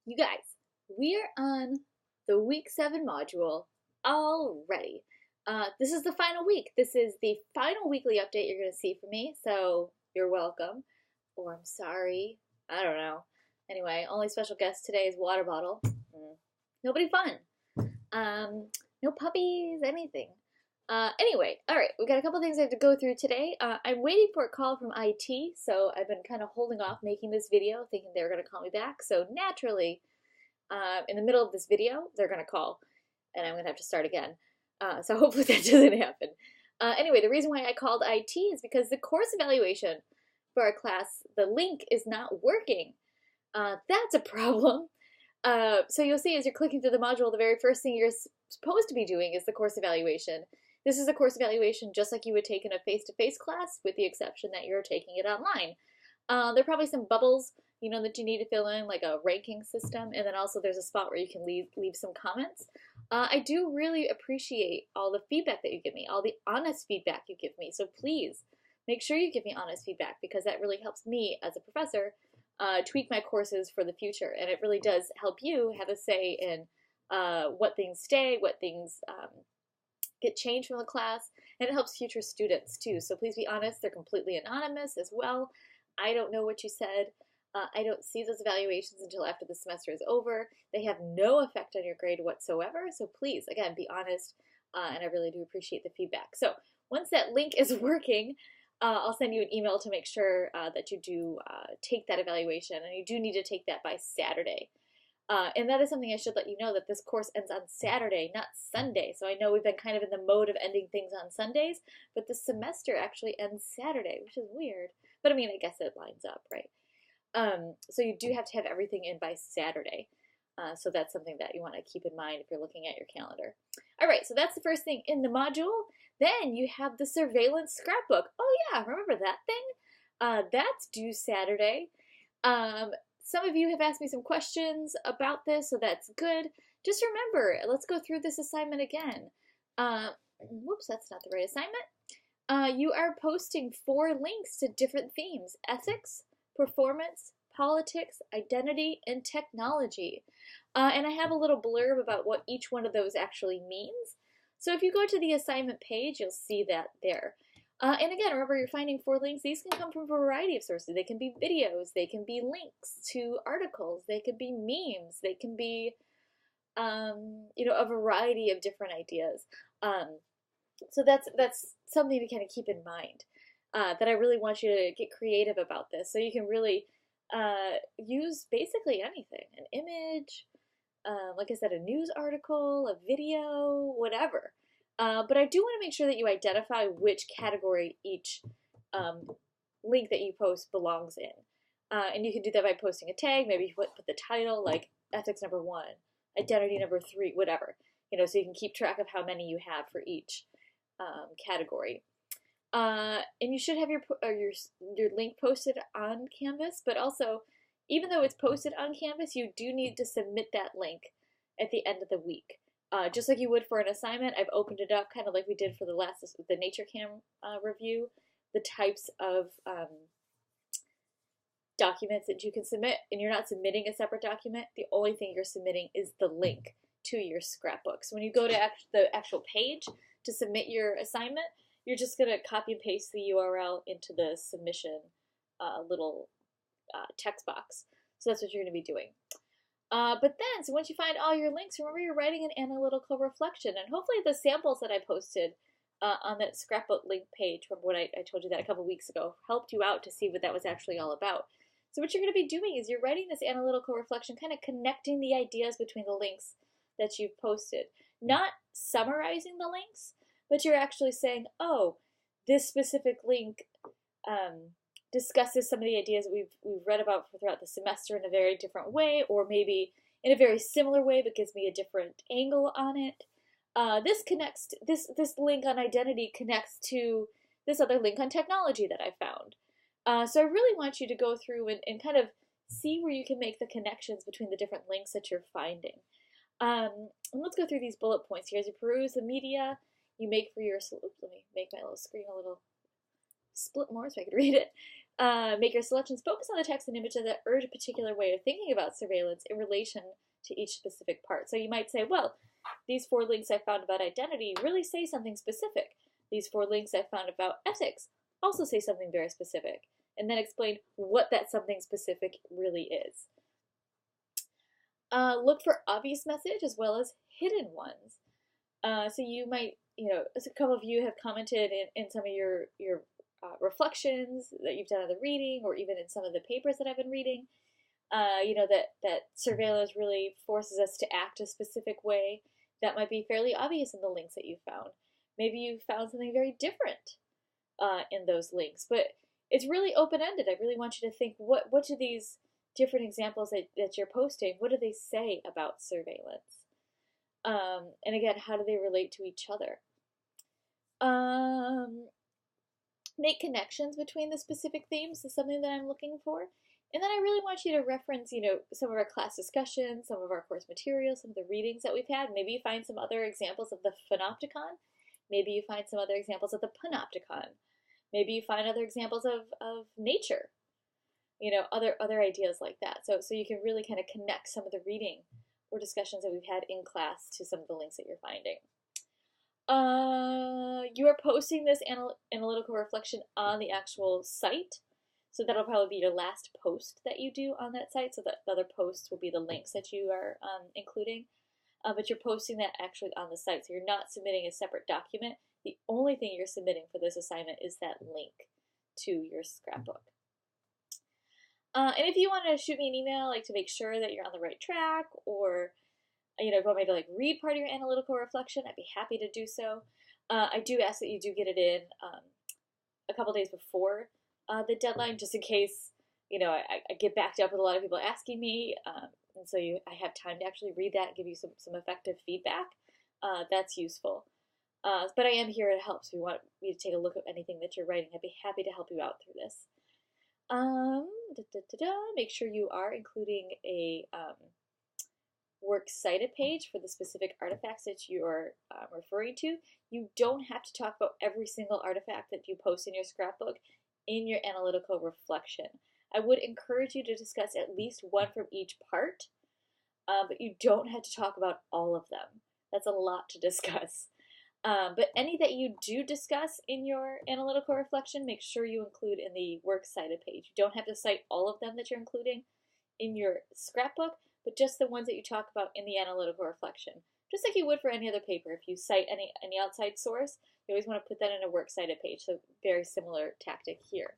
You guys, we are on the week 7 module already. This is the final week. This is the final weekly update you're going to see from me, so you're welcome. Or I'm sorry. I don't know. Anyway, only special guest today is water bottle. Nobody fun. No puppies, anything. Anyway, all right, we got a couple things I have to go through today. I'm waiting for a call from IT, so I've been kind of holding off making this video, thinking they were going to call me back. So naturally, in the middle of this video, they're going to call, and I'm going to have to start again. So hopefully that doesn't happen. Anyway, the reason why I called IT is because the course evaluation for our class, the link is not working. That's a problem. So you'll see as you're clicking through the module, the very first thing you're supposed to be doing is the course evaluation. This is a course evaluation just like you would take in a face-to-face class, with the exception that you're taking it online. There are probably some bubbles, that you need to fill in, like a ranking system, and then also there's a spot where you can leave some comments. I do really appreciate all the feedback that you give me, all the honest feedback you give me, so please make sure you give me honest feedback, because that really helps me as a professor tweak my courses for the future, and it really does help you have a say in what things stay, what things get changed from the class, and it helps future students too. So please be honest. They're completely anonymous as well. I don't know what you said. I don't see those evaluations until after the semester is over. They have no effect on your grade whatsoever. So please, again, be honest, and I really do appreciate the feedback. So once that link is working, I'll send you an email to make sure that you do take that evaluation, and you do need to take that by Saturday. And that is something I should let you know, that this course ends on Saturday, not Sunday. So I know we've been kind of in the mode of ending things on Sundays, but the semester actually ends Saturday, which is weird. But I mean, I guess it lines up, right? So you do have to have everything in by Saturday. So that's something that you want to keep in mind if you're looking at your calendar. All right, so that's the first thing in the module. Then you have the surveillance scrapbook. Oh yeah, remember that thing? That's due Saturday. Some of you have asked me some questions about this, so that's good. Just remember, let's go through this assignment again. Whoops, that's not the right assignment. You are posting 4 links to different themes: ethics, performance, politics, identity, and technology. And I have a little blurb about what each one of those actually means. So if you go to the assignment page, you'll see that there. And again, remember, you're finding 4 links. These can come from a variety of sources. They can be videos, they can be links to articles, they could be memes, they can be, a variety of different ideas. So that's something to kind of keep in mind. That I really want you to get creative about this, so you can really use basically anything, an image, like I said, a news article, a video, whatever. But I do want to make sure that you identify which category each link that you post belongs in. And you can do that by posting a tag. Maybe you put the title, like ethics number 1, identity number 3, whatever. So you can keep track of how many you have for each category. And you should have your link posted on Canvas, but also, even though it's posted on Canvas, you do need to submit that link at the end of the week. Just like you would for an assignment, I've opened it up, kind of like we did for the NatureCam review, the types of documents that you can submit, and you're not submitting a separate document. The only thing you're submitting is the link to your scrapbook. So when you go to the actual page to submit your assignment, you're just going to copy and paste the URL into the submission little text box. So that's what you're going to be doing. But then, so once you find all your links, remember you're writing an analytical reflection. And hopefully the samples that I posted on that scrapbook link page from what I told you that a couple weeks ago helped you out to see what that was actually all about. So what you're going to be doing is you're writing this analytical reflection, kind of connecting the ideas between the links that you've posted. Not summarizing the links, but you're actually saying, oh, this specific link discusses some of the ideas that we've read about throughout the semester in a very different way, or maybe in a very similar way, but gives me a different angle on it. This link on identity connects to this other link on technology that I found. So I really want you to go through and kind of see where you can make the connections between the different links that you're finding. And let's go through these bullet points here. As you peruse the media, you make for your, oops, let me make my little screen a little split more so I can read it. Make your selections focus on the text and images that urge a particular way of thinking about surveillance in relation to each specific part. So you might say, well, these 4 links I found about identity really say something specific. These 4 links I found about ethics also say something very specific. And then explain what that something specific really is. Look for obvious message as well as hidden ones. So you might, a couple of you have commented in some of your reflections that you've done on the reading, or even in some of the papers that I've been reading, that surveillance really forces us to act a specific way that might be fairly obvious in the links that you found. Maybe you found something very different in those links, but it's really open-ended. I really want you to think, what do these different examples that you're posting, what do they say about surveillance? And again, how do they relate to each other? Make connections between the specific themes is something that I'm looking for. And then I really want you to reference, some of our class discussions, some of our course materials, some of the readings that we've had. Maybe you find some other examples of the phenopticon. Maybe you find some other examples of the panopticon. Maybe you find other examples of nature. Other ideas like that. So you can really kind of connect some of the reading or discussions that we've had in class to some of the links that you're finding. You are posting this analytical reflection on the actual site. So that'll probably be your last post that you do on that site. So that the other posts will be the links that you are including. But you're posting that actually on the site. So you're not submitting a separate document. The only thing you're submitting for this assignment is that link to your scrapbook. And if you want to shoot me an email, like to make sure that you're on the right track, or if you want me to read part of your analytical reflection, I'd be happy to do so. I do ask that you do get it in a couple days before the deadline, just in case I get backed up with a lot of people asking me, and so I have time to actually read that and give you some effective feedback. That's useful. But I am here to help, so if you want me to take a look at anything that you're writing, I'd be happy to help you out through this. Make sure you are including a works cited page for the specific artifacts that you are referring to. You don't have to talk about every single artifact that you post in your scrapbook in your analytical reflection. I would encourage you to discuss at least one from each part, but you don't have to talk about all of them. That's a lot to discuss. But any that you do discuss in your analytical reflection, make sure you include in the works cited page. You don't have to cite all of them that you're including in your scrapbook, but just the ones that you talk about in the analytical reflection. Just like you would for any other paper. If you cite any outside source, you always want to put that in a works cited page. So very similar tactic here.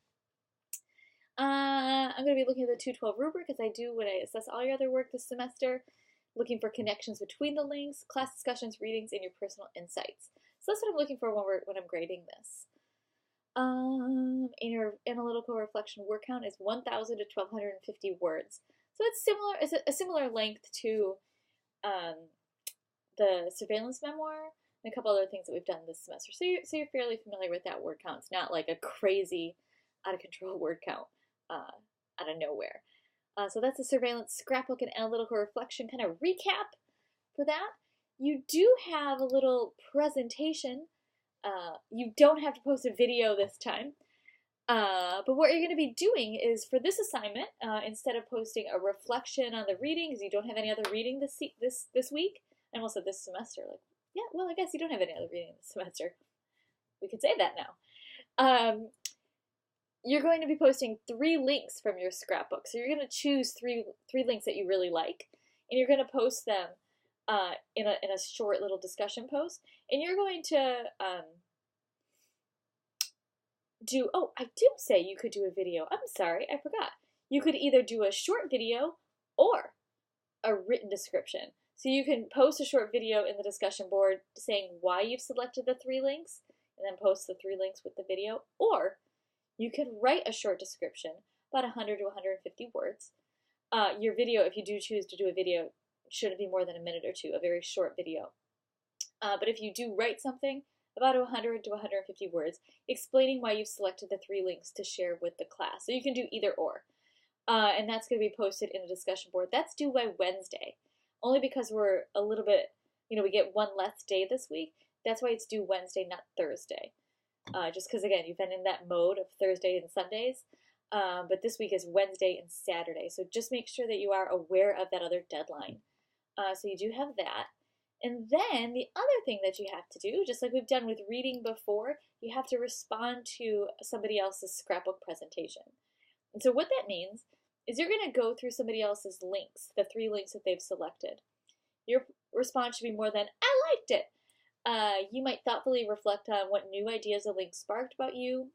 I'm going to be looking at the 212 rubric, as I do when I assess all your other work this semester, looking for connections between the links, class discussions, readings, and your personal insights. So that's what I'm looking for when I'm grading this. In your analytical reflection, word count is 1,000 to 1,250 words. So it's a similar length to the surveillance memoir and a couple other things that we've done this semester. So you're fairly familiar with that word count. It's not like a crazy, out of control word count out of nowhere. So that's a surveillance scrapbook and analytical reflection kind of recap for that. You do have a little presentation. You don't have to post a video this time. But what you're going to be doing is, for this assignment, instead of posting a reflection on the reading, because you don't have any other reading this week, and also this semester, yeah, well, I guess you don't have any other reading this semester. We could say that now. You're going to be posting 3 links from your scrapbook. So you're going to choose three links that you really like, and you're going to post them in a short little discussion post. And you're going to I did say you could do a video. I'm sorry, I forgot. You could either do a short video or a written description. So you can post a short video in the discussion board saying why you've selected the 3 links, and then post the 3 links with the video, or you can write a short description, about 100 to 150 words. Your video, if you do choose to do a video, shouldn't be more than a minute or two, a very short video. But if you do write something, about 100 to 150 words, explaining why you've selected the 3 links to share with the class. So you can do either or. And that's going to be posted in a discussion board. That's due by Wednesday, only because we're a little bit, we get one less day this week. That's why it's due Wednesday, not Thursday. Just because, again, you've been in that mode of Thursday and Sundays. but this week is Wednesday and Saturday. So just make sure that you are aware of that other deadline. So you do have that. And then the other thing that you have to do, just like we've done with reading before, you have to respond to somebody else's scrapbook presentation. And so what that means is you're going to go through somebody else's links, the 3 links that they've selected. Your response should be more than, I liked it. You might thoughtfully reflect on what new ideas the link sparked about you,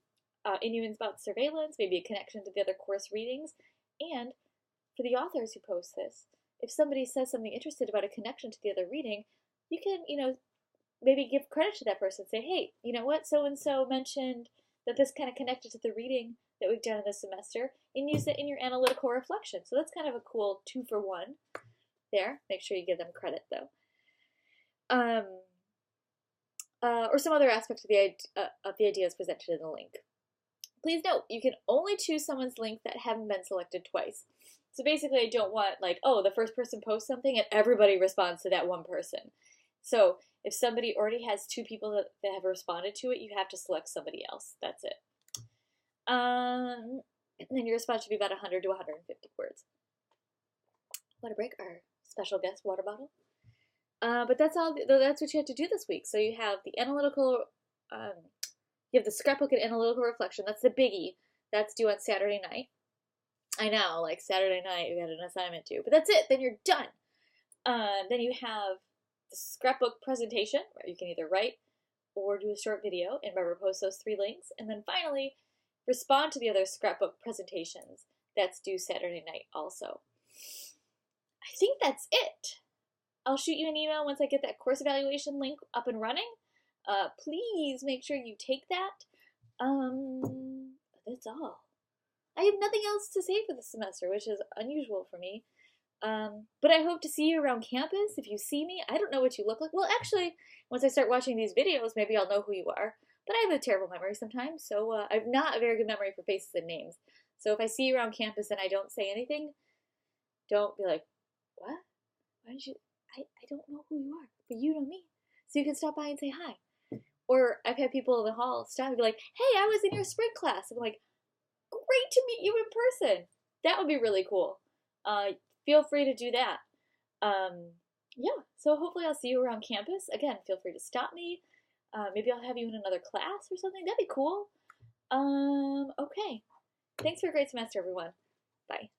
in you about surveillance, maybe a connection to the other course readings. And for the authors who post this, if somebody says something interested about a connection to the other reading, you can, maybe give credit to that person. Say, hey, you know what, so-and-so mentioned that this kind of connected to the reading that we've done in this semester, and use it in your analytical reflection. So that's kind of a cool 2-for-1 there. Make sure you give them credit, though. Or some other aspect of the ideas presented in the link. Please note, you can only choose someone's link that haven't been selected twice. So basically, I don't want, like, oh, the first person posts something and everybody responds to that one person. So if somebody already has 2 people that have responded to it, you have to select somebody else. That's it. And then your response should be about 100 to 150 words. Want to break our special guest water bottle? But that's all. That's what you have to do this week. So you have the analytical, you have the scrapbook and analytical reflection. That's the biggie. That's due on Saturday night. I know, like Saturday night, you got an assignment due. But that's it. Then you're done. Then you have the scrapbook presentation, where you can either write or do a short video, and remember, post those 3 links. And then finally, respond to the other scrapbook presentations. That's due Saturday night also. I think that's it. I'll shoot you an email once I get that course evaluation link up and running. Please make sure you take that. That's all. I have nothing else to say for this semester, which is unusual for me. But I hope to see you around campus. If you see me, I don't know what you look like. Well, actually, once I start watching these videos, maybe I'll know who you are. But I have a terrible memory sometimes, so I have not a very good memory for faces and names. So if I see you around campus and I don't say anything, don't be like, what? Why did you? I don't know who you are, but you know me. So you can stop by and say hi. Or I've had people in the hall stop and be like, hey, I was in your spring class. I'm like, great to meet you in person. That would be really cool. Feel free to do that. Yeah, so hopefully I'll see you around campus. Again, feel free to stop me. Maybe I'll have you in another class or something. That'd be cool. Okay. Thanks for a great semester, everyone. Bye.